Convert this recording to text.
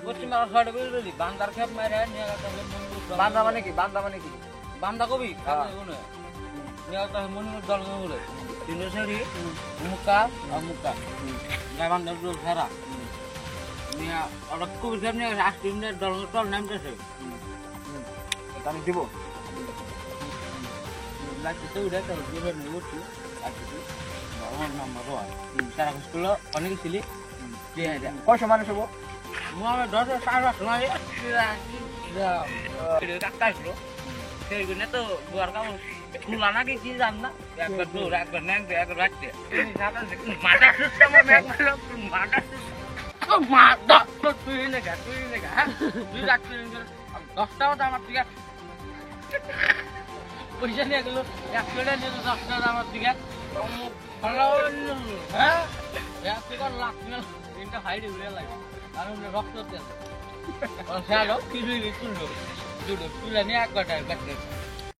পশ্চিমা ছয়টা করে দিলি বান্দার খেপ মারে নিয়ে গেছে বান্দা মানে কি বান্দা মানে কি বান্দা কবি নিয়ে গেছে মনির দল করে তিনশো সারি মুক্কা আর মুক্কা গায়ে বান্দার ফেরা নিয়ে ওটা কবির খেপ নিয়ে গেছে 8 মিনিট দল টল নামতেছে আমি দিব লাগতেছে উঠে তো দূরে নিয়ে উঠছি আসছি আমার নাম্বার হয় সারা স্কুলে অনেক ছিলি কয়শো মানুষ হবো আমার 10 সাড়ে 10 সময় কাকা আসলো সেইগুলো তো বুয়ার কাপড় খুলা নাকি কি জান না একবার দূর একবার ন্যাক একবার রাখতে মাটা সুস্থ আমার ম্যাক মাটা মাটা তুই লেখা হ্যাঁ তুই রাখতে 10 টাকা আমার দিকে পয়সা নিয়ে গেল 1 টাকা নিয়ে 10 টাকা আমার দিকে হ্যাঁ 1 টাকা লাখ না তিনটা হাইডে ঘুরে লাগে আর রক্ত তেল কি তুললো তুলে নিয়ে একবার